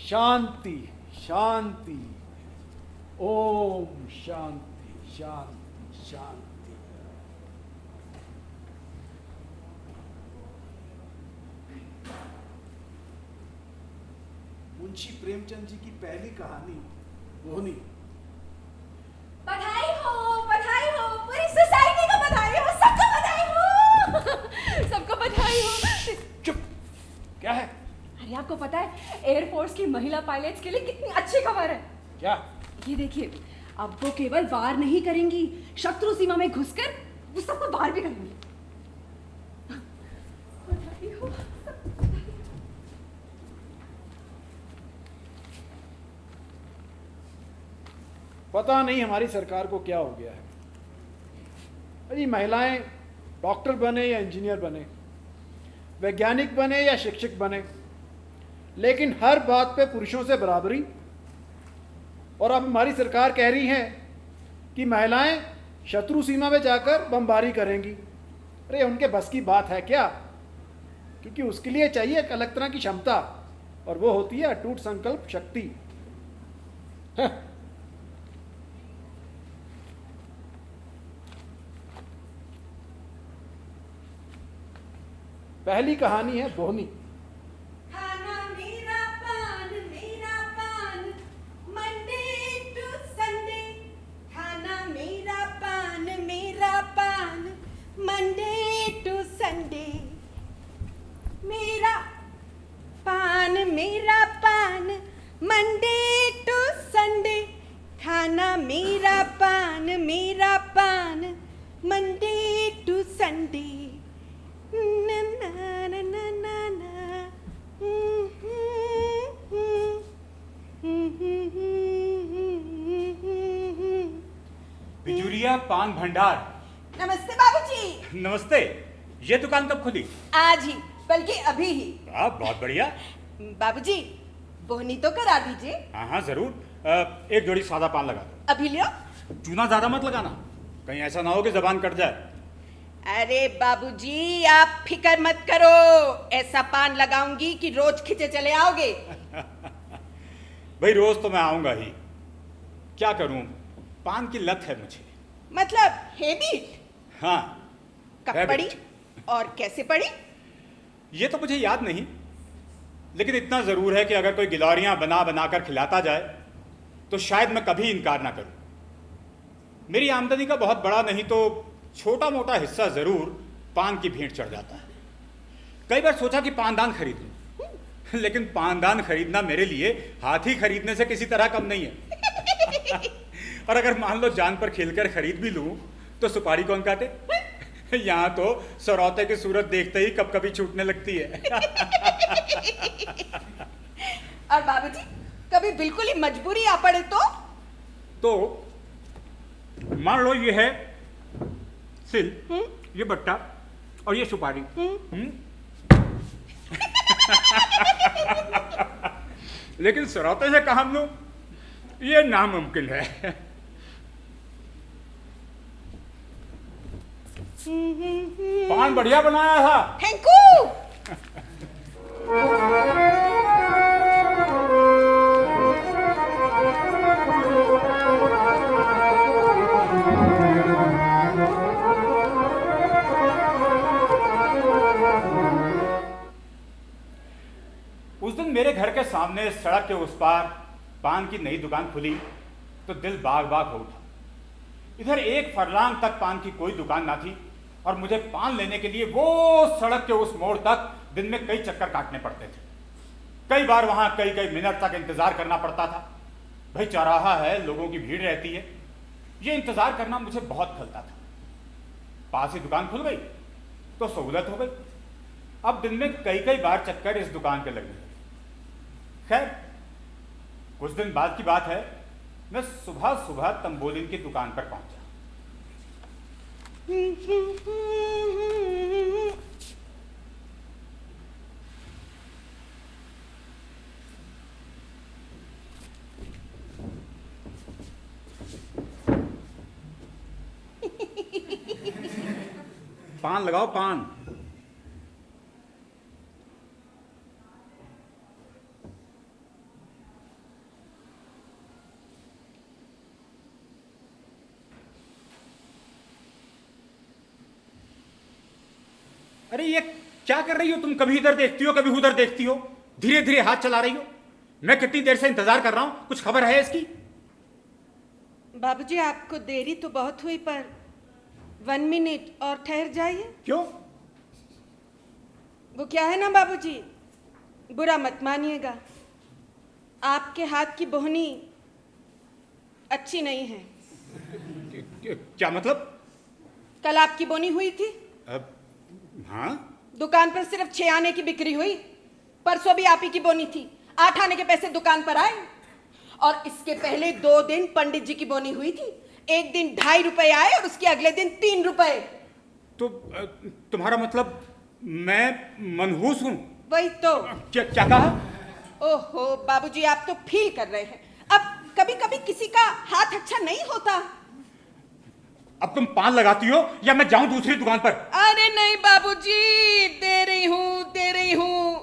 शांति शांति, ओम शांति शांति शांति। मुंशी प्रेमचंद जी की पहली कहानी बोहनी। बधाई हो, पूरी सोसाइटी को बधाई हो, सबको बधाई हो। सबको बधाई हो। चुप, क्या है? अरे आपको पता है एयरफोर्स की महिला पायलट्स के लिए कितनी अच्छी खबर है? क्या? ये देखिए, अब वो केवल वार नहीं करेंगी, शत्रु सीमा में घुसकर वो सबको वार भी करेंगी। बधाई हो। पता नहीं हमारी सरकार को क्या हो गया है। अरे महिलाएं डॉक्टर बने या इंजीनियर बने, वैज्ञानिक बने या शिक्षक बने, लेकिन हर बात पे पुरुषों से बराबरी। और अब हमारी सरकार कह रही है कि महिलाएं शत्रु सीमा में जाकर बमबारी करेंगी। अरे उनके बस की बात है क्या? क्योंकि उसके लिए चाहिए एक अलग तरह की क्षमता, और वो होती है अटूट संकल्प शक्ति। पहली कहानी है बोहनी। खाना मेरा पान मंडे टू संडे। खाना मेरा पान मंडे टू संडे। मेरा पान मंडे टू संडे। खाना मेरा पान मंडे टू संडे। ना ना ना ना ना ना। बिजुरिया पान भंडार। नमस्ते बाबूजी। नमस्ते। ये दुकान कब खुली? आज ही, बल्कि अभी ही। बहुत बढ़िया। बाबूजी, बोहनी तो करा दीजिए। हाँ जरूर। एक जोड़ी सादा पान लगा दो। अभी लियो। चूना ज्यादा मत लगाना, कहीं ऐसा ना हो कि जबान कट जाए। अरे बाबूजी, आप फिक्र मत करो, ऐसा पान लगाऊंगी कि रोज खिंचे चले आओगे। भाई रोज तो मैं आऊंगा ही, क्या करूं, पान की लत है मुझे। मतलब हैबिट? हाँ। कब habit। पड़ी और कैसे पड़ी? ये तो मुझे याद नहीं, लेकिन इतना जरूर है कि अगर कोई गिलौरियां बना बनाकर खिलाता जाए तो शायद मैं कभी इनकार ना करूं। मेरी आमदनी का बहुत बड़ा नहीं तो छोटा मोटा हिस्सा जरूर पान की भेंट चढ़ जाता है। कई बार सोचा कि पानदान खरीद लूं, लेकिन पानदान खरीदना मेरे लिए हाथी खरीदने से किसी तरह कम नहीं है। और अगर मान लो जान पर खेलकर खरीद भी लूं तो suपारी कौन काटे? यहाँ तो सरौते की सूरत देखते ही कब कभी छूटने लगती है। और बाबूजी, कभी बिल्कुल ही मजबूरी आ पड़े तो मान लो ये है सिल, ये बट्टा और ये सुपारी। लेकिन सरौते से काम लूं, ये नामुमकिन है। पान बढ़िया बनाया था। Thank you. उस दिन मेरे घर के सामने सड़क के उस पार पान की नई दुकान खुली तो दिल बाग बाग हो उठा। इधर एक फरलांग तक पान की कोई दुकान ना थी और मुझे पान लेने के लिए वो सड़क के उस मोड़ तक दिन में कई चक्कर काटने पड़ते थे। कई बार वहां कई कई मिनट तक इंतजार करना पड़ता था। भाई चौराहा है, लोगों की भीड़ रहती है, ये इंतजार करना मुझे बहुत खलता था। पास ही दुकान खुल गई तो सहूलत हो गई। अब दिन में कई कई बार चक्कर इस दुकान के लगने लगे। खैर कुछ दिन बाद की बात है, मैं सुबह सुबह तंबोलिन की दुकान पर पहुंचा। पान लगाओ, पान। अरे ये क्या कर रही हो तुम? कभी इधर देखती हो, कभी उधर देखती हो, धीरे धीरे हाथ चला रही हो। मैं कितनी देर से इंतजार कर रहा हूं, कुछ खबर है इसकी? बाबूजी आपको देरी तो बहुत हुई, पर 1 मिनट और ठहर जाइए। क्यों? वो क्या है ना बाबूजी, बुरा मत मानिएगा, आपके हाथ की बोहनी अच्छी नहीं है। क्या मतलब? कल आपकी बोनी हुई थी। हाँ, दुकान पर सिर्फ 6 आने की बिक्री हुई। परसों भी आप ही की बोनी थी, 8 आने के पैसे दुकान पर आए। और इसके पहले 2 दिन पंडित जी की बोनी हुई थी। एक दिन 2.5 रुपए आए और उसके अगले दिन 3 रुपए। तो तुम्हारा मतलब मैं मनहूस हूं? वही तो। क्या कहा? ओहो बाबूजी, आप तो फील कर रहे हैं। अब कभी कभी किसी का हाथ अच्छा नहीं होता। अब तुम पान लगाती हो या मैं जाऊं दूसरी दुकान पर? अरे नहीं बाबूजी, दे रही हूँ।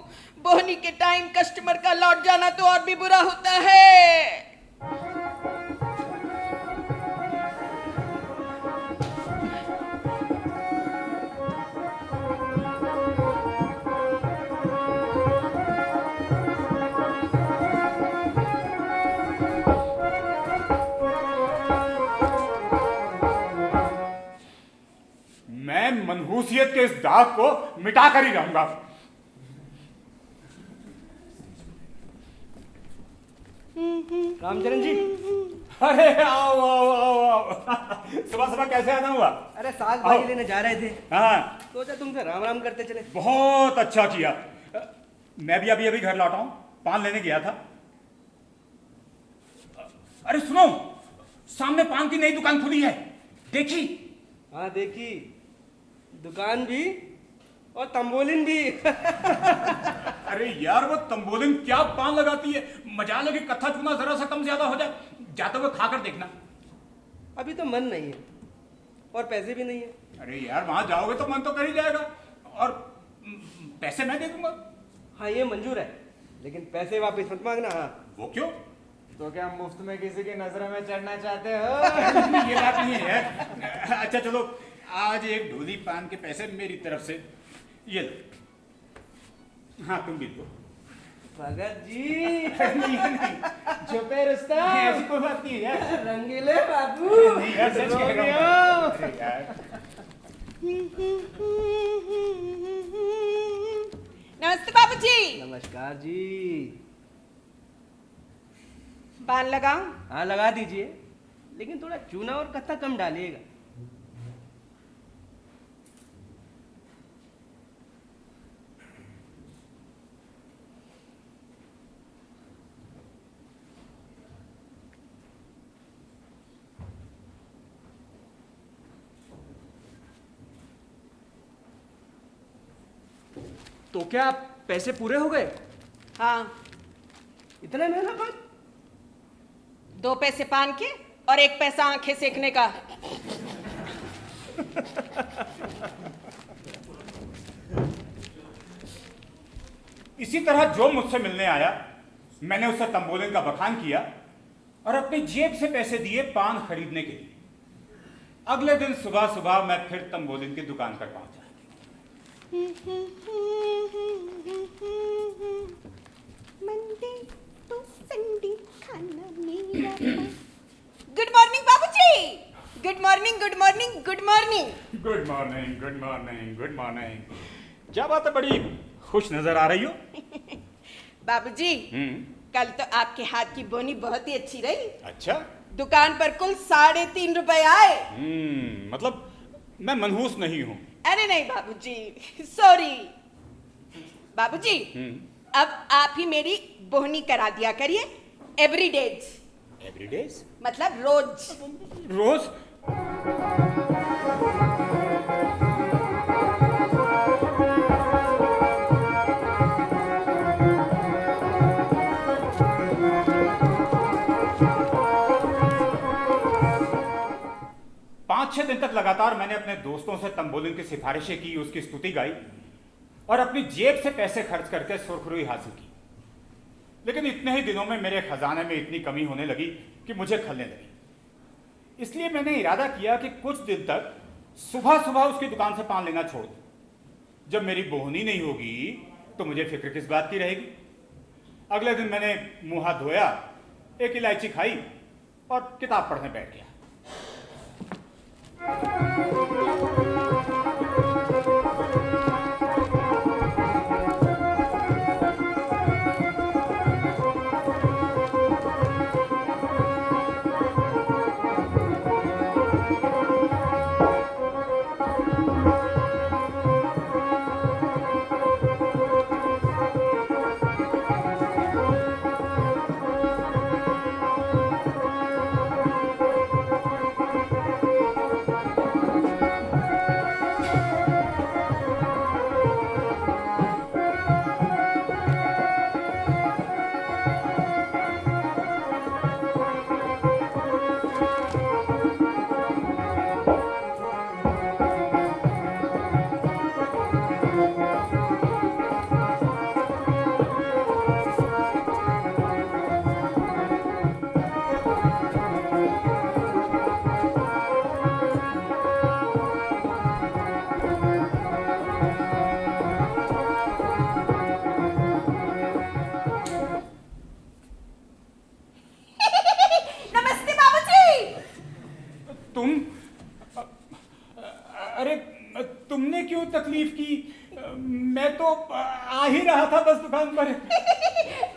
बोहनी के टाइम कस्टमर का लौट जाना तो और भी बुरा होता है। मैं मनहूसियत के इस दाग को मिटा कर ही रहूंगा। रामचरण जी, अरे आओ आओ आओ आओ। सुबह सुबह कैसे आना हुआ? अरे साग भाजी लेने जा रहे थे, हाँ, सोचा तुमसे राम राम करते चले। बहुत अच्छा किया। मैं भी अभी अभी घर लौटा हूं, पान लेने गया था। अरे सुनो, सामने पान की नई दुकान खुली है, देखी? हाँ देखी, दुकान भी और तंबोलिन भी। अरे यार, वो तंबोलिन क्या पान लगाती है, मजा लगे। कत्था चूना जरा सा कम ज्यादा हो जाए, जाते हुए खाकर देखना। अभी तो मन नहीं है और पैसे भी नहीं है। अरे यार, वहां जाओगे तो मन तो कर ही जाएगा, और पैसे मैं दे दूंगा। हाँ ये मंजूर है, लेकिन पैसे वापस मत मांगना। हाँ वो क्यों? तो क्या मुफ्त में किसी की नजरों में चढ़ना चाहते हो? ये बात नहीं है। अच्छा चलो, आज एक ढोली पान के पैसे मेरी तरफ से, ये लो। हाँ तुम भी लो। भगत जी। नहीं नहीं, छुपे रुस्तम, ऐसी कोई बात नहीं है। रंगीले बाबू। नहीं यार, सच कह रहा हूं। अरे यार। नमस्ते बाबूजी। नमस्कार जी। पान लगाऊं? हाँ लगा दीजिए, लेकिन थोड़ा चूना और कत्था कम डालिएगा। तो क्या पैसे पूरे हो गए? हाँ, इतना महंगा पान? 2 पैसे पान के और 1 पैसा आंखें सेकने का। इसी तरह जो मुझसे मिलने आया, मैंने उससे तंबोलिन का बखान किया और अपनी जेब से पैसे दिए पान खरीदने के लिए। अगले दिन सुबह सुबह मैं फिर तंबोलिन की दुकान पर पहुंचा। गुड मॉर्निंग बाबूजी। Good morning, good morning, good morning. Good morning, good morning, good morning. क्या बात है, बड़ी खुश नजर आ रही हो। बाबूजी, कल तो आपके हाथ की बोनी बहुत ही अच्छी रही। अच्छा, दुकान पर कुल 3.5 रुपए आए। मतलब मैं मनहूस नहीं हूं। अरे नहीं बाबूजी, सॉरी। बाबूजी, अब आप ही मेरी बोहनी करा दिया करिए। एवरीडेज, एवरीडेज मतलब रोज। रोज? पाँच छह दिन तक लगातार मैंने अपने दोस्तों से तंबोलिन की सिफारिशें की, उसकी स्तुति गाई और अपनी जेब से पैसे खर्च करके सुरखरुई हासिल की। लेकिन इतने ही दिनों में मेरे खजाने में इतनी कमी होने लगी कि मुझे खलने लगी। इसलिए मैंने इरादा किया कि कुछ दिन तक सुबह सुबह उसकी दुकान से पान लेना छोड़ दूं। जब मेरी बोहनी नहीं होगी तो मुझे फिक्र किस बात की रहेगी। अगले दिन मैंने मुंह हाथ धोया, एक इलायची खाई और किताब पढ़ने बैठ गया। नमस्ते बाबूजी। तुम? अरे तुमने क्यों तकलीफ की? मैं तो आ ही रहा था बस दुकान पर।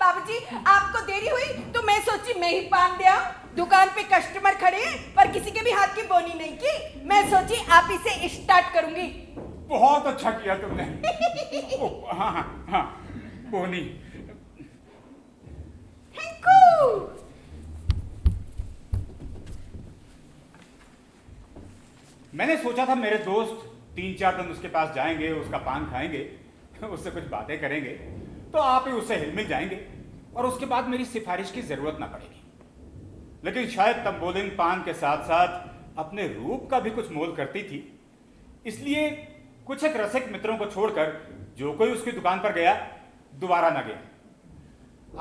बाबूजी आपको देरी हुई तो मैं सोची मैं ही पान दिया। दुकान पे कस्टमर खड़े हैं पर किसी के भी हाथ की बोनी नहीं की। मैं सोची आप इसे स्टार्ट करूंगी। बहुत अच्छा किया तुमने। हाँ हाँ हाँ, बोनी। Thank you. मैंने सोचा था मेरे दोस्त 3-4 दिन उसके पास जाएंगे, उसका पान खाएंगे, उससे कुछ बातें करेंगे तो आप ही उससे हिल-मिल जाएंगे और उसके बाद मेरी सिफारिश की जरूरत ना पड़ेगी। लेकिन शायद तंबोलिन पान के साथ साथ अपने रूप का भी कुछ मोल करती थी, इसलिए कुछ एक रसिक मित्रों को छोड़कर जो कोई उसकी दुकान पर गया दोबारा ना गया।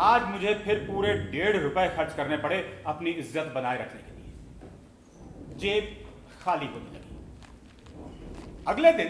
आज मुझे फिर पूरे 1.5 रुपए खर्च करने पड़े अपनी इज्जत बनाए रखने के लिए। जेब खाली होने लगी। अगले दिन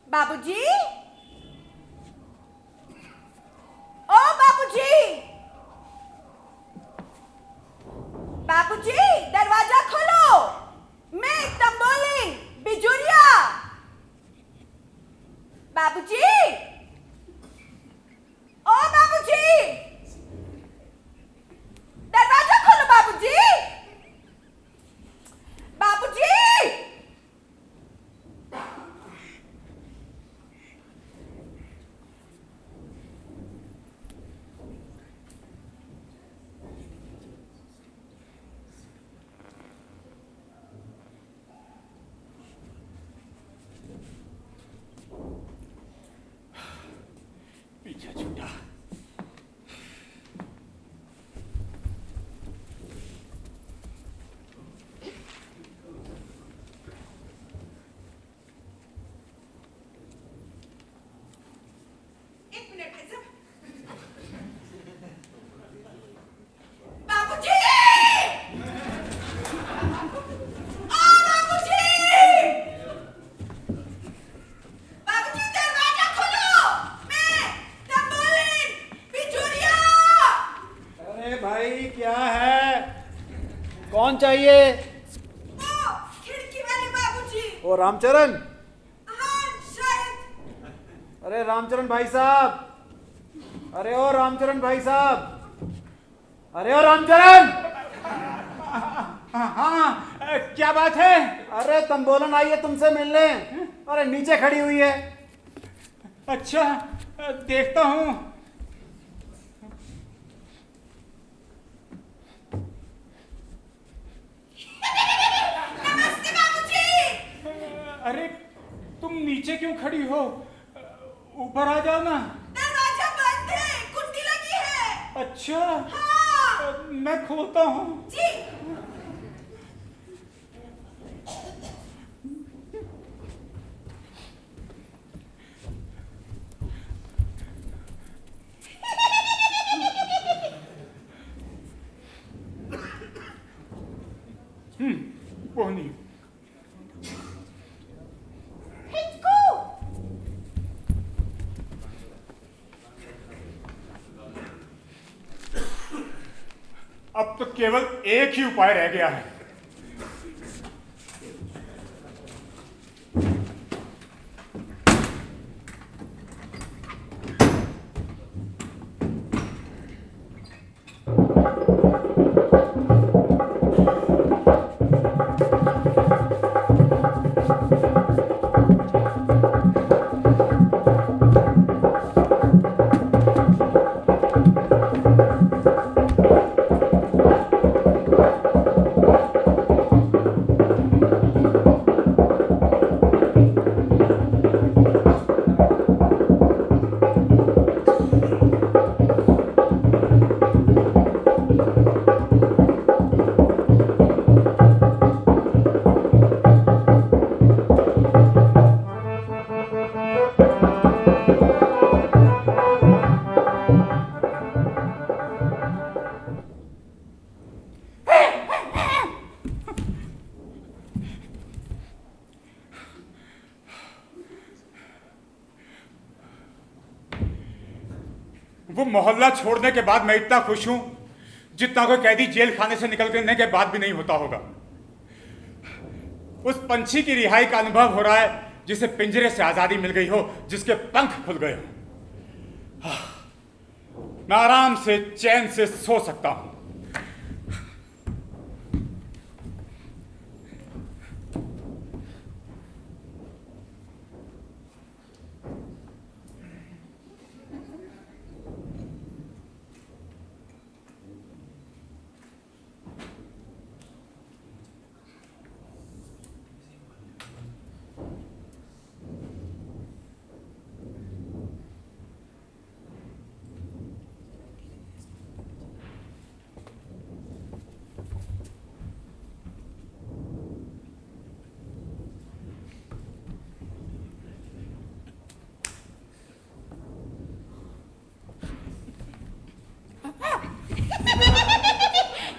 बाबूजी, ओ बाबूजी, बाबूजी दरवाजा खोलो। मैं तंबोलिन बिजुरिया। बाबूजी, ओ बाबूजी, दरवाजा खोलो बाबूजी। बाबूजी, पीछा छूटा। एक मिनट है सब। बाबूजी, ओ बाबूजी, बाबूजी दरवाजा खोलो। मैं तंबोलिन बिजुरिया। अरे भाई क्या है, कौन चाहिए? ओ खिड़की वाले बाबूजी। ओ रामचरण। हाँ शायद। अरे रामचरण भाई साहब, अरे ओ रामचरण भाई साहब, अरे ओ रामचरण। हाँ, क्या बात है? अरे तंबोलन आई है तुमसे मिलने। अरे नीचे खड़ी हुई है। अच्छा, देखता हूँ। क्यों खड़ी हो? ऊपर आ जाओ ना। दरवाजा बंद है, कुंडी लगी है। अच्छा। हाँ। मैं खोलता हूँ। जी। बोहनी। अब तो केवल एक ही उपाय रह गया है। वो मोहल्ला छोड़ने के बाद मैं इतना खुश हूं जितना कोई कैदी जेल खाने से निकलने के बाद भी नहीं होता होगा। उस पंछी की रिहाई का अनुभव हो रहा है जिसे पिंजरे से आजादी मिल गई हो, जिसके पंख खुल गए हो। मैं आराम से चैन से सो सकता हूं।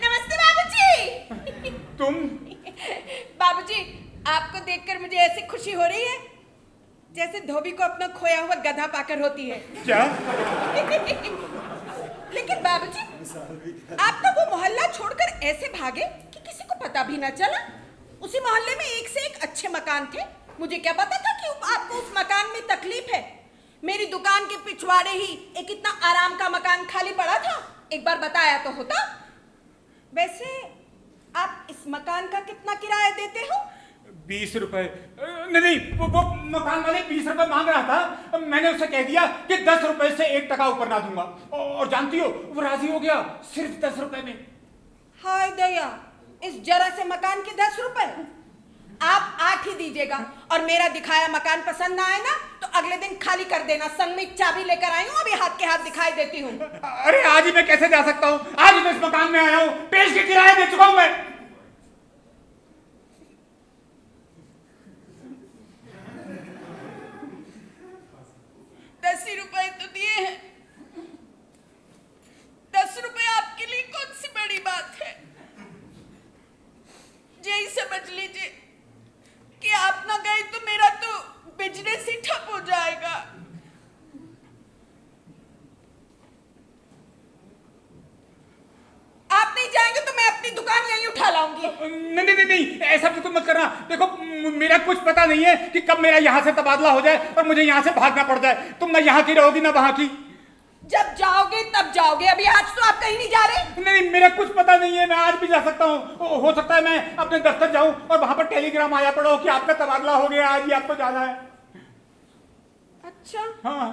नमस्ते बाबूजी। तुम? बाबूजी, आपको देखकर मुझे ऐसी खुशी हो रही है जैसे धोबी को अपना खोया हुआ गधा पाकर होती है। क्या? लेकिन बाबूजी, आप तो वो मोहल्ला छोड़कर ऐसे भागे कि किसी को पता भी ना चला। उसी मोहल्ले में एक से एक अच्छे मकान थे। मुझे क्या पता था कि आपको उस मकान में तकलीफ है। मेरी दुकान के पिछवाड़े ही एक इतना आराम का मकान खाली पड़ा था, एक बार बताया तो होता। वैसे आप इस मकान का कितना किराया देते हो? 20 रुपए। नहीं, वो मकान वाले 20 रुपए मांग रहा था। मैंने उसे कह दिया कि 10 रुपए से 1 टका ऊपर ना दूंगा, और जानती हो वो राजी हो गया सिर्फ 10 रुपए में। हाय दया, इस जरा से मकान के 10 रुपए। आप 8 ही दीजिएगा, और मेरा दिखाया मकान पसंद ना आए ना तो अगले दिन खाली कर देना। संग में चाबी लेकर आई हूँ, अभी हाथ के हाथ दिखाई देती हूँ। अरे आज ही मैं कैसे जा सकता हूँ? आज ही मैं इस मकान में आया हूँ, पेश के किराया दे चुका हूँ मैं। ₹10 तो दिए हैं। 10 रुपए आपके लिए कौन सी बड़ी बात है? यही समझ लीजिए कि आप ना गए तो मेरा तो बिजनेस ही ठप हो जाएगा। आप नहीं जाएंगे तो मैं अपनी दुकान यहीं उठा लाऊंगी। नहीं, ऐसा बिल्कुल मत करना। देखो, मेरा कुछ पता नहीं है कि कब मेरा यहाँ से तबादला हो जाए और मुझे यहाँ से भागना पड़ जाए। तुम ना यहाँ की रहोगी ना वहाँ की। जब जाओगे तब जाओगे, अभी आज तो आप कहीं नहीं जा रहे। नहीं, मेरा कुछ पता नहीं है। मैं आज भी जा सकता हूँ। हो सकता है मैं अपने दफ्तर जाऊँ और वहाँ पर टेलीग्राम आया पड़ा हो कि आपका तबादला हो गया, आज ही आपको जाना है। अच्छा, हाँ,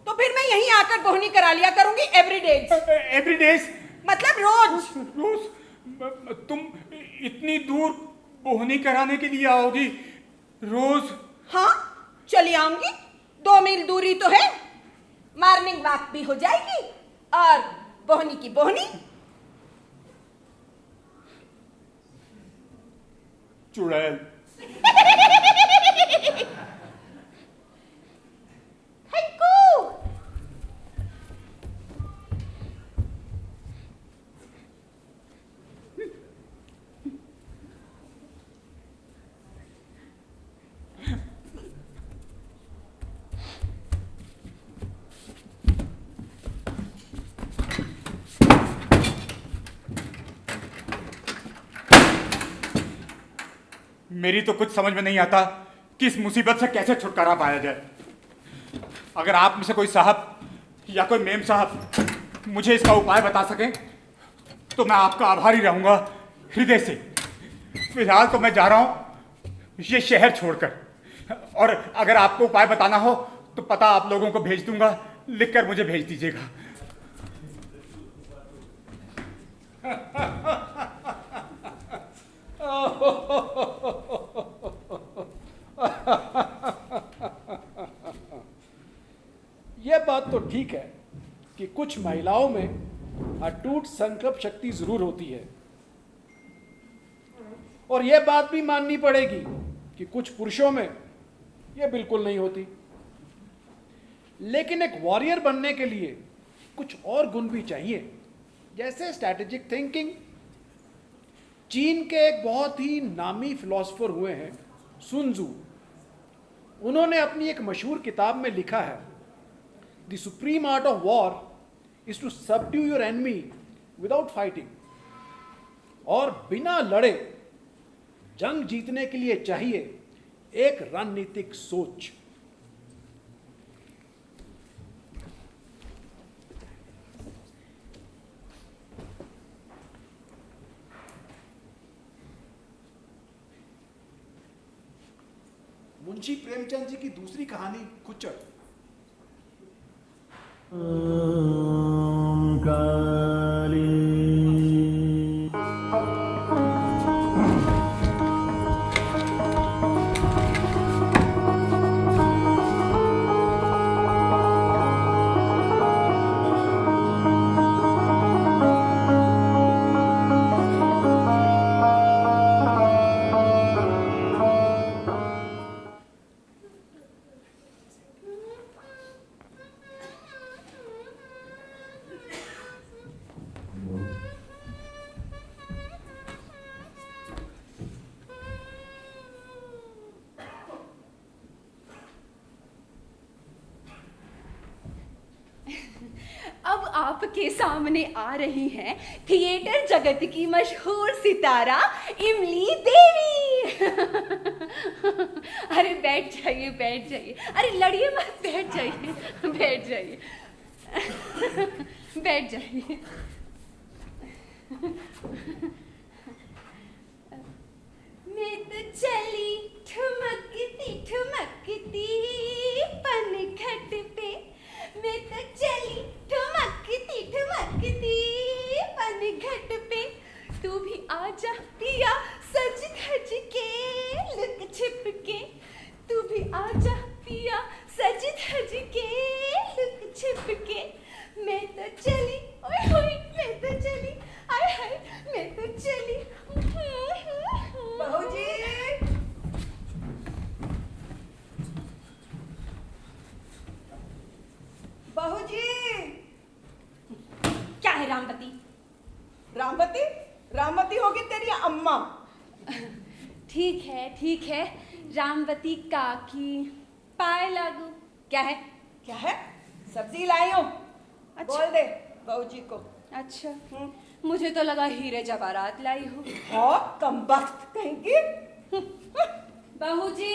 तो फिर मैं यहीं आकर बोहनी करा लिया करूंगी एवरी डेज मतलब रोज। रोज? तुम इतनी दूर बोहनी कराने के लिए आओगी रोज? हाँ, चली आऊंगी, 2 मील दूरी तो है, मॉर्निंग वॉक भी हो जाएगी और बोहनी की बोहनी। चुड़ैल। थैंकू। मेरी तो कुछ समझ में नहीं आता कि इस मुसीबत से कैसे छुटकारा पाया जाए। अगर आप में से कोई साहब या कोई मेम साहब मुझे इसका उपाय बता सकें तो मैं आपका आभारी रहूंगा हृदय से। फिलहाल तो मैं जा रहा हूं ये शहर छोड़कर, और अगर आपको उपाय बताना हो तो पता आप लोगों को भेज दूंगा, लिखकर मुझे भेज दीजिएगा। यह बात तो ठीक है कि कुछ महिलाओं में अटूट संकल्प शक्ति जरूर होती है, और यह बात भी माननी पड़ेगी कि कुछ पुरुषों में यह बिल्कुल नहीं होती। लेकिन एक वॉरियर बनने के लिए कुछ और गुण भी चाहिए, जैसे स्ट्रैटेजिक थिंकिंग। चीन के एक बहुत ही नामी फिलोसोफर हुए हैं सुन त्सू। उन्होंने अपनी एक मशहूर किताब में लिखा है, the supreme art of war is to subdue your enemy without fighting. और बिना लड़े जंग जीतने के लिए चाहिए एक रणनीतिक सोच। मुंशी प्रेमचंद जी की दूसरी कहानी खुच्चर। अब आपके सामने आ रही हैं थिएटर जगत की मशहूर सितारा इमली देवी। अरे बैठ जाइए, बैठ जाइए। अरे लड़िए मत, बैठ जाइए, बैठ जाइए, बैठ जाइए। मैं तो चली ठुमकती पनघट पे, मैं तो चली ठुमकती पनघट पे। तू भी आजा पिया सज धज के लुक छिप के, तू भी आजा पिया सज धज के लुक छिप के। मैं तो चली, ओए होए मैं तो चली, आय हाय मैं तो चली। बहू जी, बहू जी। क्या है रामवती? रामवती? रामवती होगी तेरी अम्मा। ठीक है, रामवती काकी पाए लागू। क्या है? क्या है? सब्जी लाई हूँ। अच्छा। बोल दे बहू जी को। अच्छा, मुझे तो लगा हीरे जवाहरात लाई हो। हाँ, कमबख्त कहेंगी। बहू जी,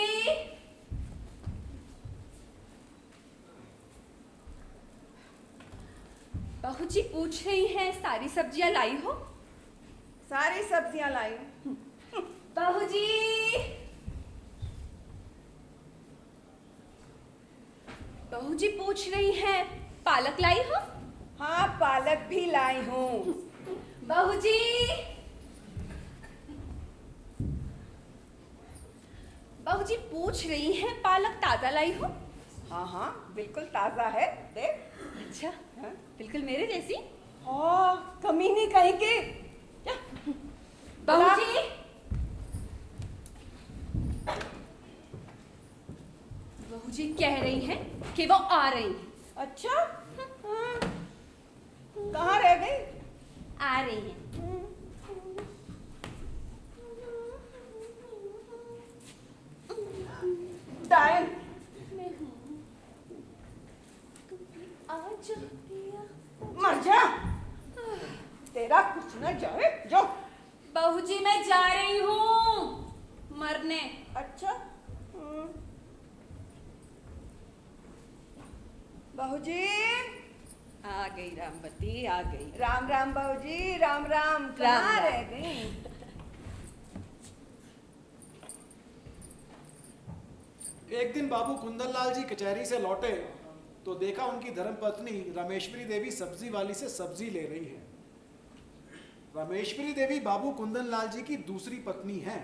बहू जी पूछ रही हैं सारी सब्जियां लाई हो? सारी सब्जियां लाई हूँ। बहू जी, बहू जी पूछ रही हैं पालक लाई हो? हाँ, पालक भी लाई हूँ। बहू जी, बहू बाबूजी पूछ रही हैं पालक ताजा लाई हो? हाँ हाँ बिल्कुल ताजा है, देख। अच्छा, बिल्कुल मेरे जैसी। कमीनी कहीं की। बाबूजी, बाबूजी कह रही हैं कि वो आ रही हैं। अच्छा, कहाँ रह गई? आ रही हैं। डायन, आज पिया। मर जा, तेरा कुछ न जाए जो। बाबूजी मैं जा रही हूँ मरने। अच्छा, बहूजी आ गई रामवती, आ गई। राम राम बहूजी, राम राम। कहाँ राम। रह गई? एक दिन बाबू कुंदनलाल जी कचहरी से लौटे तो देखा उनकी धर्मपत्नी रमेश्वरी देवी सब्जी वाली से सब्जी ले रही है। रमेश्वरी देवी बाबू कुंदनलाल जी की दूसरी पत्नी हैं।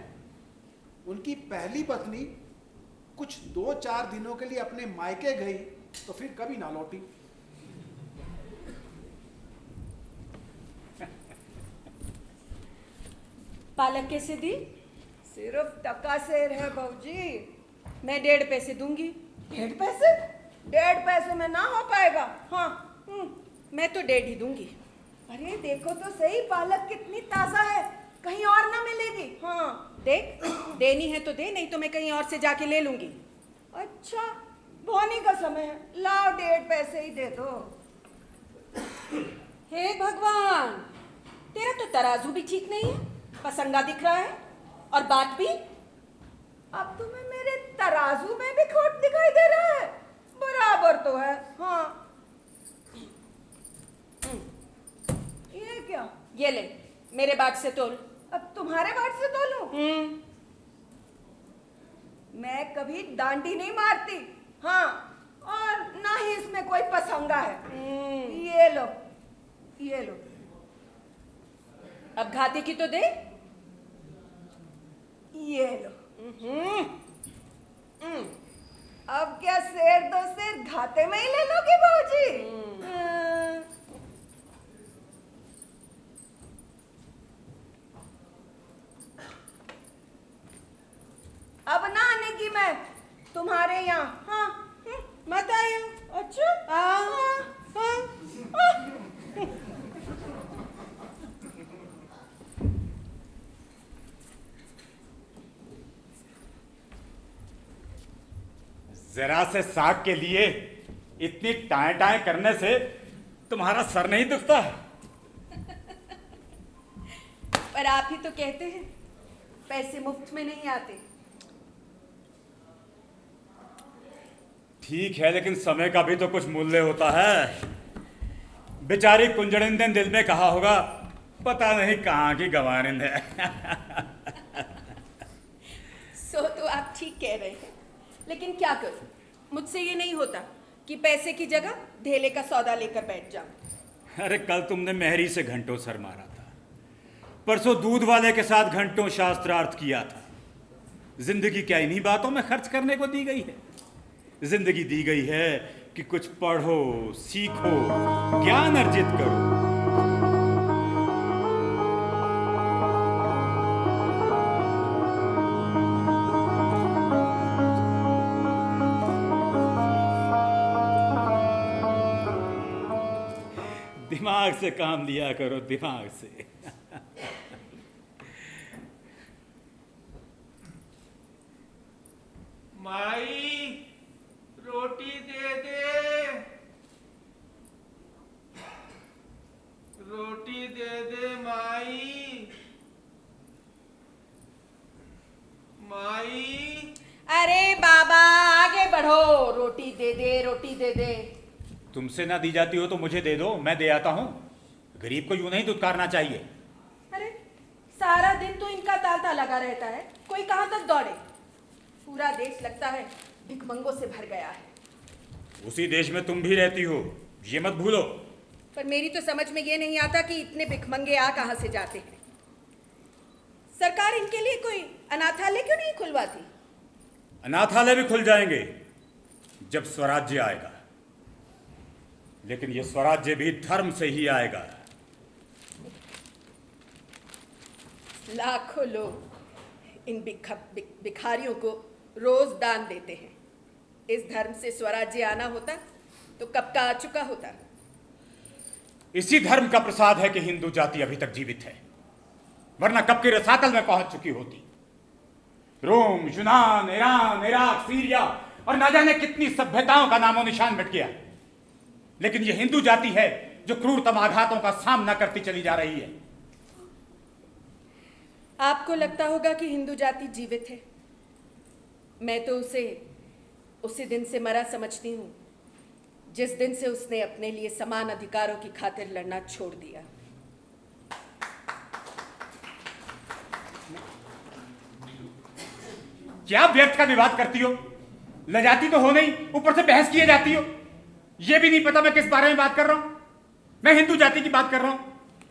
उनकी पहली पत्नी कुछ 2-4 दिनों के लिए अपने मायके गई तो फिर कभी ना लौटी। पालक कैसे दी? सिर्फ टका सेर है बहूजी। मैं 1.5 पैसे दूंगी। 1.5 पैसे? 1.5 पैसे में ना हो पाएगा। हाँ, मैं तो 1.5 ही दूंगी। अरे देखो तो सही, पालक कितनी ताजा है, कहीं और ना मिलेगी। हाँ देख, देनी है तो दे, नहीं तो मैं कहीं और से जाके ले लूंगी। अच्छा, बोनी का समय है, लाओ 1.5 पैसे ही दे दो। हे भगवान, तेरा तो तराजू भी ठीक नहीं है, पसंगा दिख रहा है, और बात भी। अब तुम्हें मेरे तराजू में भी खोट दिखाई दे रहा है? बराबर तो है। हाँ, ये क्या? ये ले, मेरे बाट से तोल। अब तुम्हारे बाट से तोलूं? मैं कभी डांडी नहीं मारती। हाँ, और ना ही इसमें कोई पसंगा है। ये लो, ये लो। अब घाटे की तो दे। ये लो। अब क्या शेर दो शेर घाटे में ही ले लोगे बाबूजी? अब ना आने की मैं तुम्हारे यहाँ। हाँ, मत आइयो। अच्छा, हाँ। जरा से साग के लिए इतनी टाए टाए करने से तुम्हारा सर नहीं दुखता? पर आप ही तो कहते हैं पैसे मुफ्त में नहीं आते। ठीक है, लेकिन समय का भी तो कुछ मूल्य होता है। बेचारी कुंजड़िन ने दिल में कहा होगा, पता नहीं कहाँ की गवारिन है। सो तो आप ठीक कह रहे हैं, लेकिन क्या करूं, मुझसे ये नहीं होता कि पैसे की जगह ढेले का सौदा लेकर बैठ जाऊं। अरे कल तुमने मेहरी से घंटों सर मारा था, परसों दूध वाले के साथ घंटों शास्त्रार्थ किया था। जिंदगी क्या इन्हीं बातों में खर्च करने को दी गई है? जिंदगी दी गई है कि कुछ पढ़ो, सीखो, ज्ञान अर्जित करो। दिमाग से काम लिया करो, दिमाग से। माई रोटी दे दे, रोटी दे दे माई, माई। अरे बाबा आगे बढ़ो, रोटी दे दे, रोटी दे दे। तुमसे ना दी जाती हो तो मुझे दे दो, मैं दे आता हूँ। गरीब को यूं नहीं दुत्कारना चाहिए। अरे सारा दिन तो इनका तांता लगा रहता है, कोई कहाँ तक दौड़े। पूरा देश लगता है भिखमंगों से भर गया है। उसी देश में तुम भी रहती हो, ये मत भूलो। पर मेरी तो समझ में ये नहीं आता कि इतने भिखमंगे आ कहाँ से जाते हैं। सरकार इनके लिए कोई अनाथालय क्यों नहीं खुलवाती? अनाथालय भी खुल जाएंगे जब स्वराज्य आएगा, लेकिन ये स्वराज्य भी धर्म से ही आएगा। लाखों लोग इन भिखारियों को रोज दान देते हैं। इस धर्म से स्वराज्य आना होता तो कब का आ चुका होता। इसी धर्म का प्रसाद है कि हिंदू जाति अभी तक जीवित है, वरना कब के रसातल में पहुंच चुकी होती। रोम, यूनान, ईरान, इराक, सीरिया और ना जाने कितनी सभ्यताओं का नामो निशान मिट गया, लेकिन यह हिंदू जाति है जो क्रूरतम आघातों का सामना करती चली जा रही है। आपको लगता होगा कि हिंदू जाति जीवित है। मैं तो उसे उसी दिन से मरा समझती हूं जिस दिन से उसने अपने लिए समान अधिकारों की खातिर लड़ना छोड़ दिया। क्या व्यर्थ का विवाद करती हो? लजाती तो हो नहीं, ऊपर से बहस किए जाती हो। यह भी नहीं पता मैं किस बारे में बात कर रहा हूं। मैं हिंदू जाति की बात कर रहा हूं,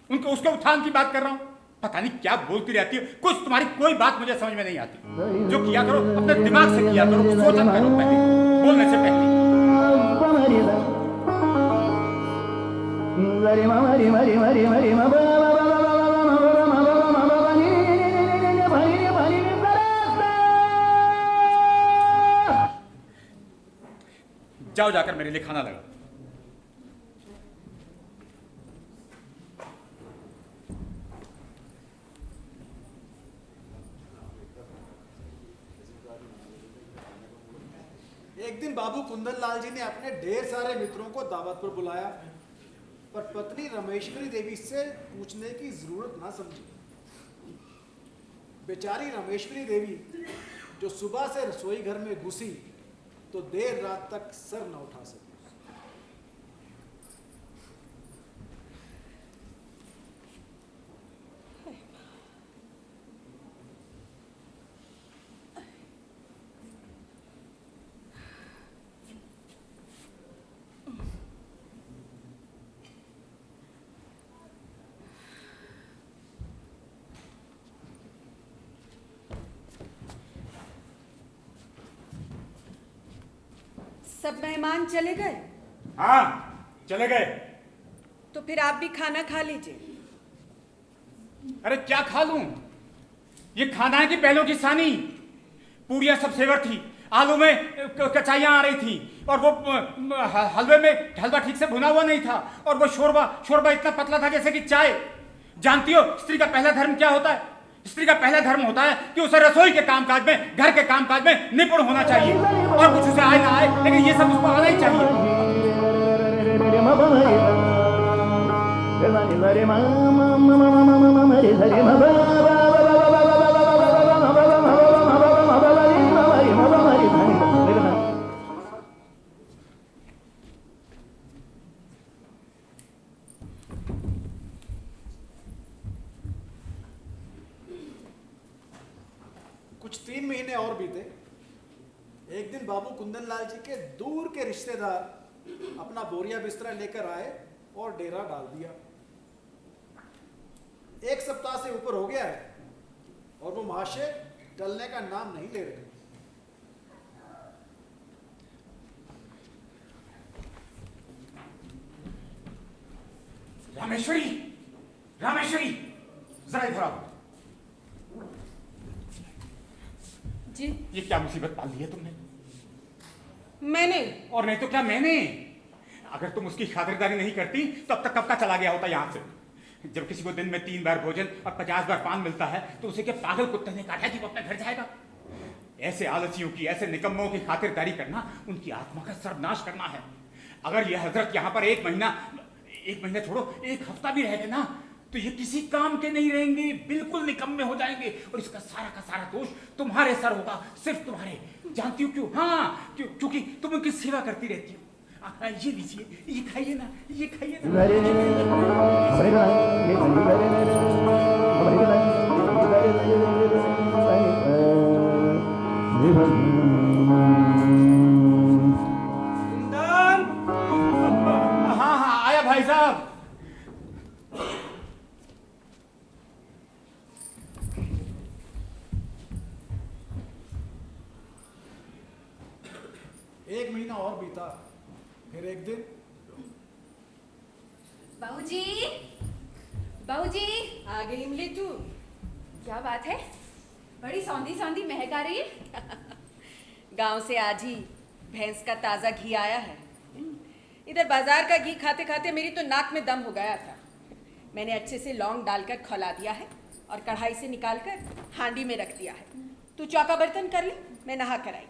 उनके उसके उत्थान की बात कर रहा हूं। पता नहीं क्या बोलती रहती हो, कुछ तुम्हारी कोई बात मुझे समझ में नहीं आती। जो किया करो अपने दिमाग से किया करो, सोचा करो पहले, बोलने से पहले। जाओ जाकर मेरे लिए खाना लगाओ। एक दिन बाबू कुंदन लाल जी ने अपने ढेर सारे मित्रों को दावत पर बुलाया, पर पत्नी रमेश्वरी देवी से पूछने की जरूरत ना समझी। बेचारी रमेश्वरी देवी जो सुबह से रसोई घर में घुसी तो देर रात तक सर न उठा सकी। सब मेहमान चले गए? हाँ, चले गए। तो फिर आप भी खाना खा लीजिए। अरे क्या खा लूं? ये खाना है कि बैलों की सानी? पूरियां सब सेवर थी, आलू में कचाइयां आ रही थी, और वो हलवे में हलवा ठीक से भुना हुआ नहीं था, और वो शोरबा इतना पतला था जैसे कि चाय। जानती हो स्त्री का पहला धर्म क्या होता है? स्त्री का पहला धर्म होता है कि उसे रसोई के कामकाज में, घर के कामकाज में निपुण होना चाहिए, और कुछ उसे आए ना आए, लेकिन ये सब उसको आना ही चाहिए। कुछ 3 महीने और बीते। एक दिन बाबू कुंदन लाल जी के दूर के रिश्तेदार अपना बोरिया बिस्तरा लेकर आए और डेरा डाल दिया। 1 सप्ताह से ऊपर हो गया है और वो महाशय टलने का नाम नहीं ले रहे। रामेश्वरी, रामेश्वरी, जरा इधर आओ। जी? ये क्या मुसीबत पाल ली है तुमने? मैंने? और नहीं तो क्या मैंने? अगर तुम उसकी खातिरदारी नहीं करती तो अब तक कब का चला गया होता यहाँ से। जब किसी को दिन में 3 बार भोजन और 50 बार पान मिलता है तो उसे क्या पागल कुत्ते ने काटा कि वो अपने घर जाएगा? ऐसे आलसियों की, ऐसे निकम्मों की खातिरदारी करना उनकी आत्मा का सर्वनाश करना है। अगर यह हजरत यहाँ पर एक महीना छोड़ो 1 हफ्ता भी रह गए ना तो ये किसी काम के नहीं रहेंगे, बिल्कुल निकम्मे हो जाएंगे, और इसका सारा का सारा दोष तुम्हारे सर होगा, सिर्फ तुम्हारे। जानती हो क्यों? हाँ, क्योंकि तुम उनकी सेवा करती रहती हो। ये लीजिए, ये खाइए ना, ये खाइए ना। हाँ हाँ, आया भाई साहब। 1 महीना और बीता, फिर एक दिन। बाबूजी, बाबूजी, आ गई इमली तू? क्या बात है? बड़ी सौंधी सौंधी महक आ रही है। गांव से आज ही भैंस का ताजा घी आया है। इधर बाजार का घी खाते खाते मेरी तो नाक में दम हो गया था। मैंने अच्छे से लौंग डालकर खौला दिया है और कढ़ाई से निकालकर हांडी में रख दिया है। तू चौका बर्तन कर ले, मैं नहा कर आई।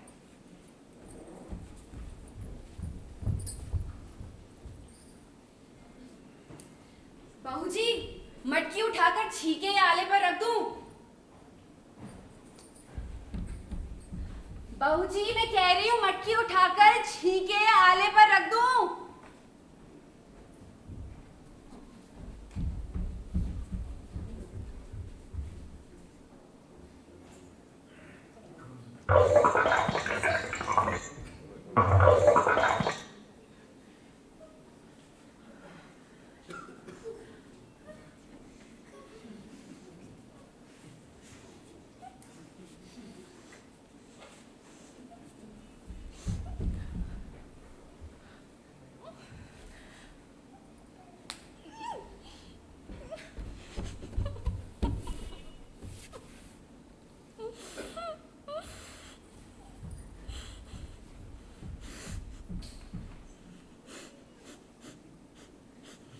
बाबूजी, मटकी उठाकर छीके या आले पर रख दूं? बाबूजी, मैं कह रही हूँ मटकी उठाकर छीके या आले पर रख दूं?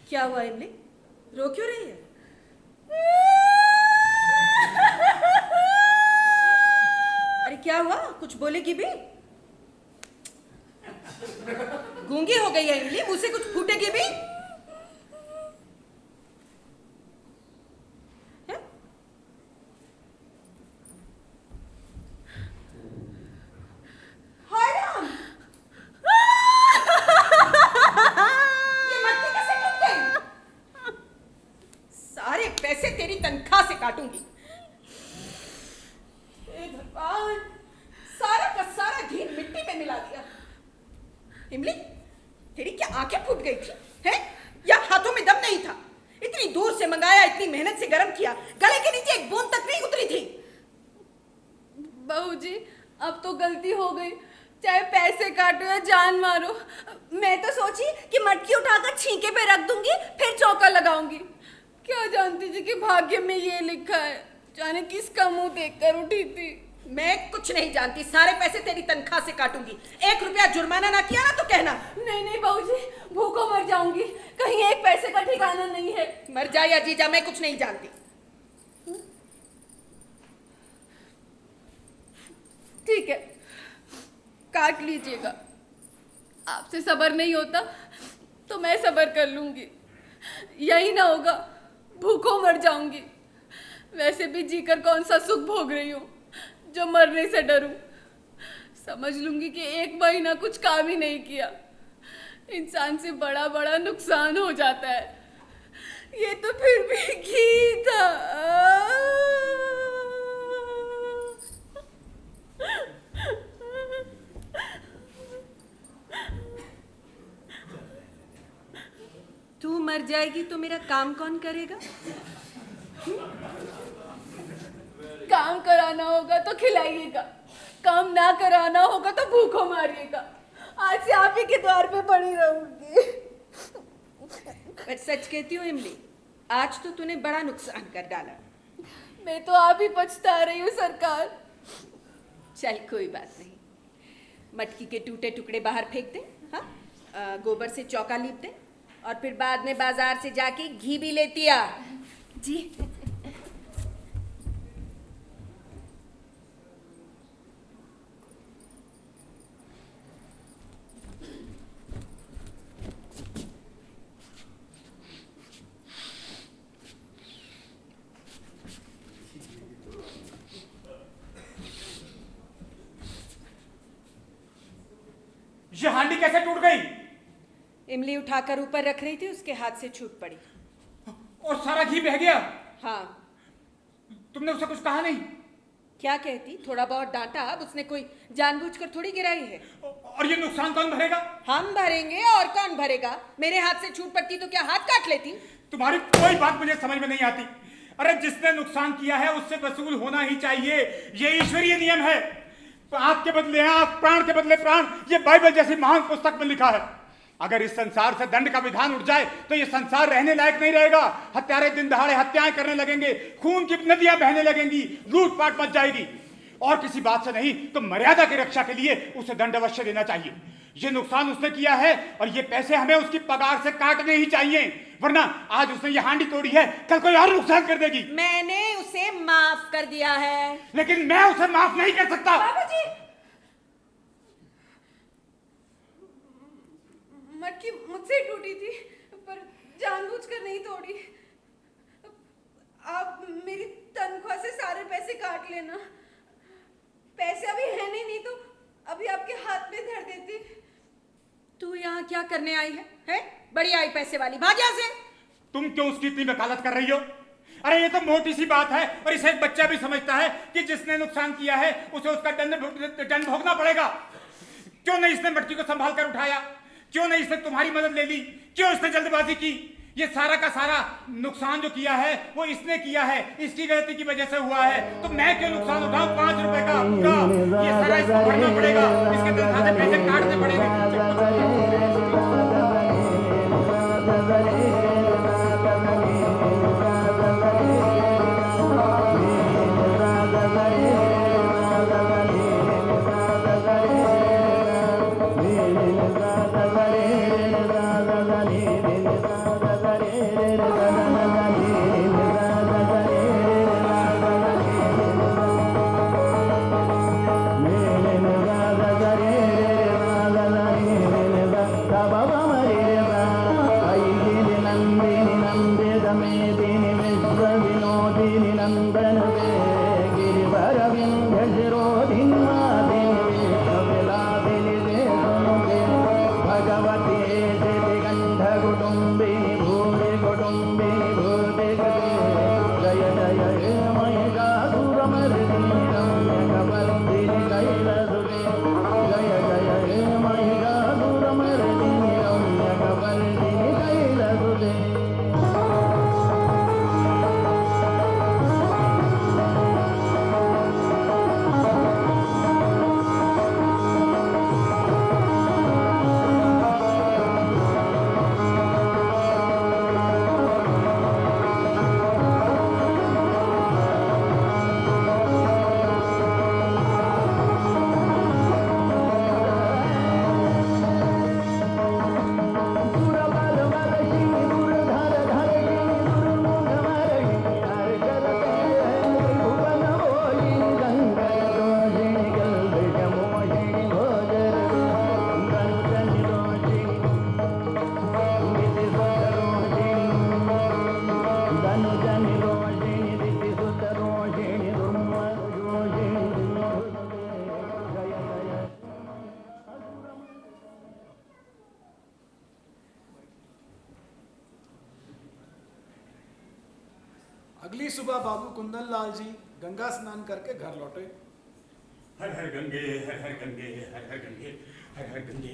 क्या हुआ इमली, रो क्यों रही है? अरे क्या हुआ, कुछ बोलेगी भी? गूंगी हो गई है इमली, मुंह से कुछ फूटेगी भी? है? हाय राम! ये मटकी कैसे टूट गई? सारे पैसे तेरी तनख्वाह से काटूंगी। हे भगवान, सारा का सारा घी मिट्टी में मिला दिया। इमली, तेरी क्या आंखें फूट गई थी? हैं? या हाथों में दम नहीं था? इतनी दूर से मंगाया, इतनी मेहनत से गर्म किया, गले के नीचे एक बूंद तक नहीं उतरी थी। बाबूजी, अब तो गलती हो गई, चाहे पैसे काटो या जान मारो। मैं तो सोची कि मटकी उठाकर छींके पे रख दूंगी, फिर चौका लगाऊंगी। क्या जानती थी कि भाग्य में ये लिखा है। जाने किसका मुंह देखकर उठी थी। मैं कुछ नहीं जानती, सारे पैसे तेरी तनख्वाह से काटूंगी। 1 रुपया जुर्माना ना किया ना तो कहना। नहीं नहीं बाबूजी, भूखों मर जाऊंगी, कहीं एक पैसे का ठिकाना नहीं है। मर जा या जीजा, मैं कुछ नहीं जानती। ठीक है, काट लीजिएगा। आपसे सब्र नहीं होता तो मैं सब्र कर लूंगी। यही ना होगा, भूखों मर जाऊंगी। वैसे भी जीकर कौन सा सुख भोग रही हूँ जो मरने से डरूं। समझ लूंगी कि 1 महीना कुछ काम ही नहीं किया, इंसान से बड़ा बड़ा नुकसान हो जाता है। ये तो फिर भी घी था। तू मर जाएगी तो मेरा काम कौन करेगा? काम कराना होगा तो खिलाइएगा, काम ना कराना होगा तो भूखों मारिएगा। आज से आप ही के द्वार पे पड़ी रहूंगी। पर सच कहती हूँ इमली, आज तो तूने बड़ा नुकसान कर डाला। मैं तो आप ही पछता रही हूँ सरकार। चल कोई बात नहीं, मटकी के टूटे टुकड़े बाहर फेंक दे, हाँ? गोबर से चौका लीप दे और फिर बाद में बाजार से जाके घी भी लेती आ। जी। ये हांडी कैसे टूट गई? इमली उठाकर ऊपर रख रही थी, उसके हाथ से छूट पड़ी। और सारा घी बह गया? हाँ। तुमने उसे कुछ कहा नहीं? क्या कहती, थोड़ा बहुत डांटा, अब उसने कोई जानबूझकर थोड़ी गिराई है। और ये नुकसान कौन भरेगा? हम भरेंगे, और कौन भरेगा? मेरे हाथ से छूट पड़ती तो क्या हाथ काट लेती? तुम्हारी कोई बात मुझे समझ में नहीं आती। अरे जिसने नुकसान किया है उससे वसूल होना ही चाहिए, ये ईश्वरीय नियम है। आंख के बदले आंख, प्राण के बदले प्राण, ये बाइबल जैसी महान पुस्तक में लिखा है। अगर इस संसार से दंड का विधान उठ जाए तो ये संसार रहने लायक नहीं रहेगा। हत्यारे दिन दहाड़े हत्याएं करने लगेंगे, खून की नदियां बहने लगेंगी, लूटपाट मच जाएगी। और किसी बात से नहीं तो मर्यादा की रक्षा के लिए उसे दंड अवश्य देना चाहिए। ये नुकसान उसने किया है और ये पैसे हमें उसकी पगार से काटने ही चाहिए, वरना आज उसने ये हांडी तोड़ी है, कल कोई और नुकसान कर देगी। मैंने उसे माफ कर दिया है। लेकिन मैं उसे माफ नहीं कर सकता। बाबूजी, मटकी मुझसे ही टूटी थी, पर जानबूझकर नहीं तोड़ी। आप मेरी तनख्वाह से सारे पैसे काट लेना। पैसे अभी है नहीं तो अभी आपके हाथ में धर देती। तू यहाँ क्या करने आई है? हैं? बड़ी आई पैसे वाली, भाग यहाँ से। तुम क्यों उसकी इतनी वकालत कर रही हो? अरे ये तो मोटी सी बात है और इसे एक बच्चा भी समझता है कि जिसने नुकसान किया है उसे उसका दंड भोगना पड़ेगा। क्यों नहीं इसने मटकी को संभाल कर उठाया? क्यों नहीं इसने तुम्हारी मदद ले ली? क्यों इसने जल्दबाजी की? ये सारा का सारा नुकसान जो किया है वो इसने किया है, इसकी गलती की वजह से हुआ है। तो मैं क्यों नुकसान उठाऊं? 5 रुपए का पूरा ये सारा इसको भरना पड़ेगा, इसके तनख्वाह से पैसे काटने पड़ेंगे। अगली सुबह बाबू कुंदन लाल जी गंगा स्नान करके घर लौटे। हर हर गंगे, हर हर गंगे, हर हर गंगे, हर हर गंगे,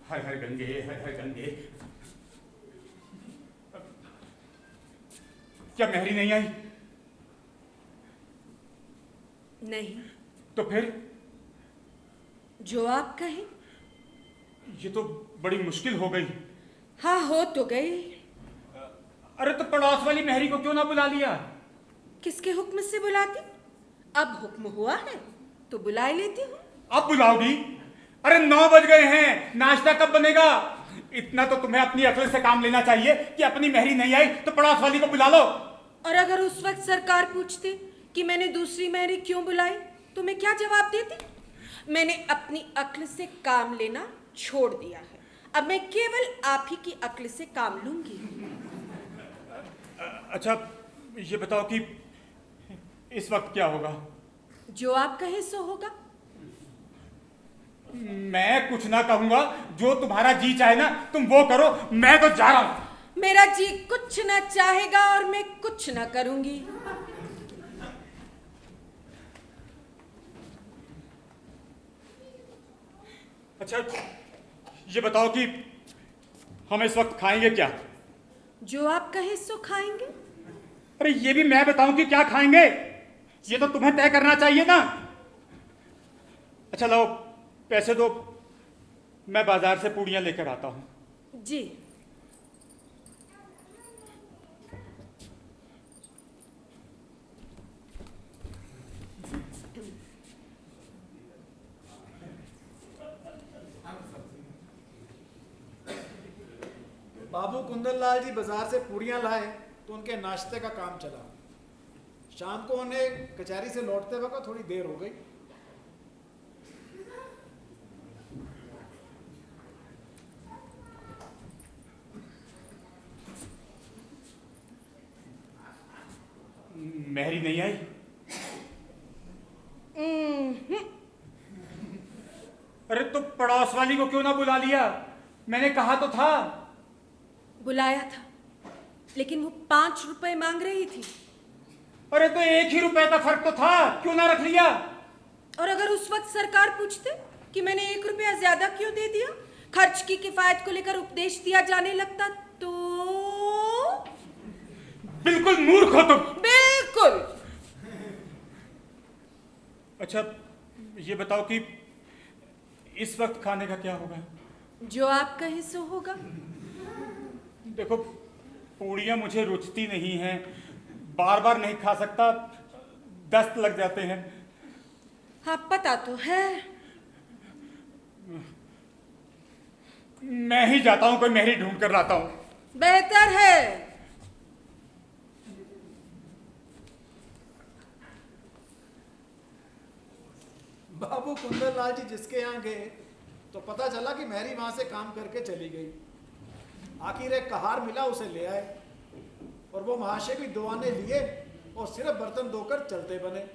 हर हर गंगे, हर हर गंगे। क्या मेहरी नहीं आई? नहीं। तो फिर? जो आप कहें। ये तो बड़ी मुश्किल हो गई। हाँ, हो तो गई। अरे तो पड़ोस वाली मेहरी को क्यों ना बुला लिया? किसके हुक्म से बुलाती? अब हुक्म हुआ है तो बुला लेती हूँ। अब बुलाओगी? अरे 9 बज गए हैं, नाश्ता कब बनेगा? इतना तो तुम्हें अपनी अकल से काम लेना चाहिए कि अपनी मेहरी नहीं आई तो पड़ोस वाली को बुला लो। और अगर उस वक्त सरकार पूछती कि मैंने दूसरी मेहरी क्यों बुलाई तो मैं क्या जवाब देती? मैंने अपनी अक्ल से काम लेना छोड़ दिया है, अब मैं केवल आप ही की अक्ल से काम लूंगी। अच्छा ये बताओ कि इस वक्त क्या होगा? जो आप कहे सो होगा। मैं कुछ ना कहूंगा, जो तुम्हारा जी चाहे ना तुम वो करो, मैं तो जा रहा हूं। मेरा जी कुछ ना चाहेगा और मैं कुछ ना करूंगी। अच्छा ये बताओ कि हम इस वक्त खाएंगे क्या? जो आप कहे सो खाएंगे। अरे ये भी मैं बताऊं कि क्या खाएंगे? ये तो तुम्हें तय करना चाहिए ना। अच्छा लो, पैसे दो, मैं बाजार से पूड़ियाँ लेकर आता हूँ। जी। बाबू कुंदन लाल जी बाजार से पूड़ियाँ लाए तो उनके नाश्ते का काम चला। शाम को उन्हें कचहरी से लौटते वक्त थोड़ी देर हो गई। मेहरी नहीं आई? अरे तो पड़ोस वाली को क्यों ना बुला लिया? मैंने कहा तो था। बुलाया था, लेकिन वो 5 रुपए मांग रही थी। अरे तो 1 ही रुपए का फर्क तो था, क्यों ना रख लिया? और अगर उस वक्त सरकार पूछते कि मैंने 1 रुपया ज्यादा क्यों दे दिया, खर्च की किफायत को लेकर उपदेश दिया जाने लगता तो? बिल्कुल मूर्ख हो तुम। बिल्कुल। अच्छा ये बताओ कि इस वक्त खाने का क्या होगा? जो आप कहे सो होगा। देखो, पूड़ियाँ मुझे रुचती नहीं हैं, बार बार नहीं खा सकता, दस्त लग जाते हैं। हाँ पता तो है। मैं ही जाता हूँ, कोई मेहरी ढूंढ कर लाता हूँ। बेहतर है। बाबू कुंदन लाल जी जिसके यहाँ गए तो पता चला कि मैरी वहां से काम करके चली गई। आखिर एक कहार मिला, उसे ले आए और वो महाशय भी 2 आने लिए और सिर्फ बर्तन धोकर चलते बने।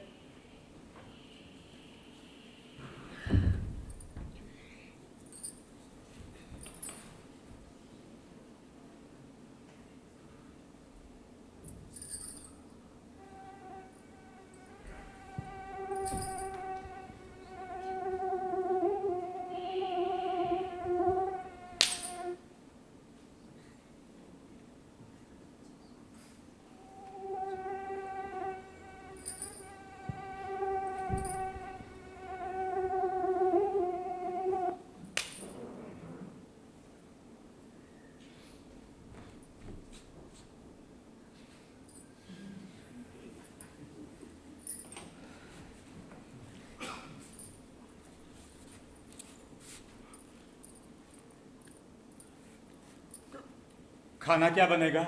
खाना क्या बनेगा?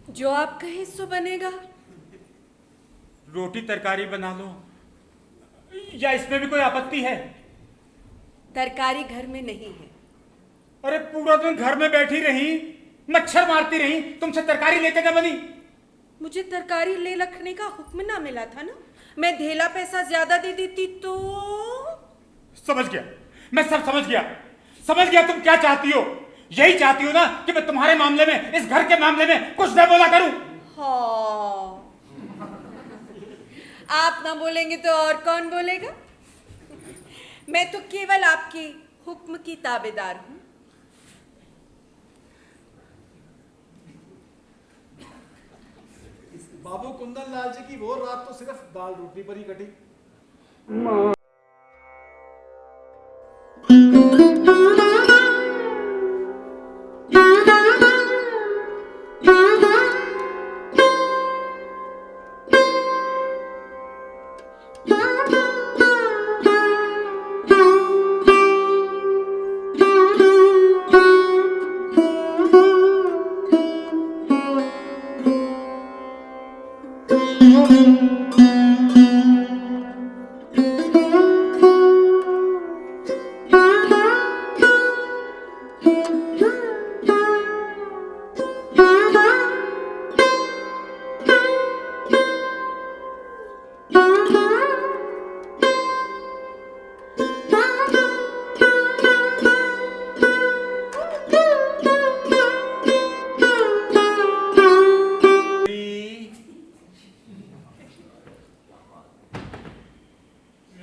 जो आप कहे सो बनेगा। रोटी तरकारी बना लो, या इसमें भी कोई आपत्ति है? तरकारी घर में नहीं है। अरे पूरा दिन घर में बैठी रही, मच्छर मारती रही, तुमसे तरकारी लेते क्या बनी? मुझे तरकारी ले रखने का हुक्म ना मिला था ना, मैं धेला पैसा ज्यादा दे देती तो? समझ गया, मैं सब समझ गया। समझ गया तुम क्या चाहती हो। यही चाहती हो ना कि मैं तुम्हारे मामले में, इस घर के मामले में कुछ न बोला करूं। हाँ, आप ना बोलेंगे तो और कौन बोलेगा? मैं तो केवल आपके हुक्म की ताबेदार हूं। बाबू कुंदन लाल जी की वो रात तो सिर्फ दाल रोटी पर ही कटी।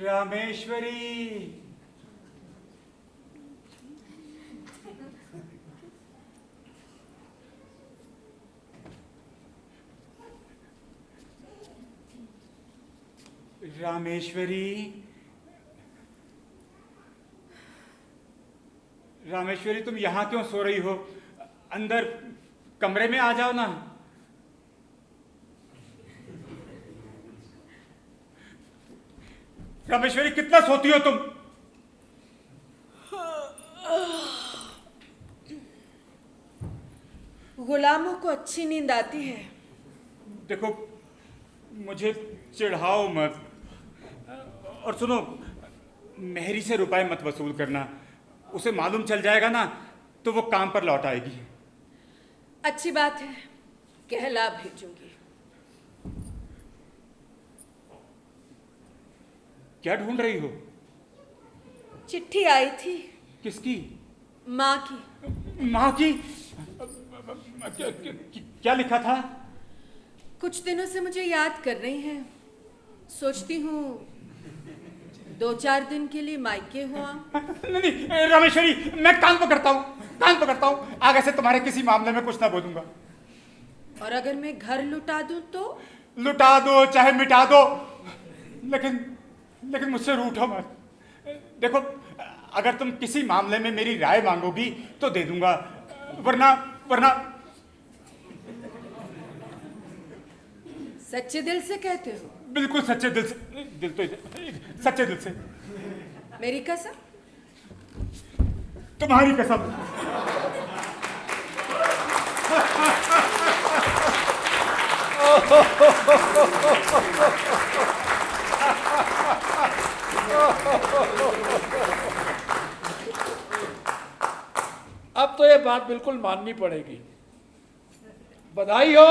रामेश्वरी, रामेश्वरी, रामेश्वरी, तुम यहाँ क्यों सो रही हो? अंदर कमरे में आ जाओ ना। रामेश्वरी, कितना सोती हो तुम? गुलामों को अच्छी नींद आती है। देखो, मुझे चिढ़ाओ मत। और सुनो, मेहरी से रुपए मत वसूल करना। उसे मालूम चल जाएगा ना तो वो काम पर लौट आएगी। अच्छी बात है, कहला भेजूंगी। क्या ढूंढ रही हो? चिट्ठी आई थी। किसकी? माँ की। माँ की? क्या लिखा था? कुछ दिनों से मुझे याद कर रही हैं। सोचती हूँ 2-4 दिन के लिए मायके हुआ। नहीं रामेश्वरी, मैं कान पकड़ता हूँ। आगे से तुम्हारे किसी मामले में कुछ ना बोलूंगा। और अगर मैं घर लुटा दूं तो? लुटा दो चाहे मिटा दो, लेकिन मुझसे रूठो मत। देखो, अगर तुम किसी मामले में मेरी राय मांगोगी तो दे दूंगा, वरना सच्चे दिल से कहते हो? बिल्कुल सच्चे दिल से। सच्चे दिल से। मेरी कसम? तुम्हारी कसम। अब तो ये बात बिल्कुल माननी पड़ेगी। बधाई हो।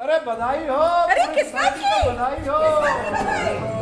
अरे बधाई हो। अरे किस बात की? बधाई हो।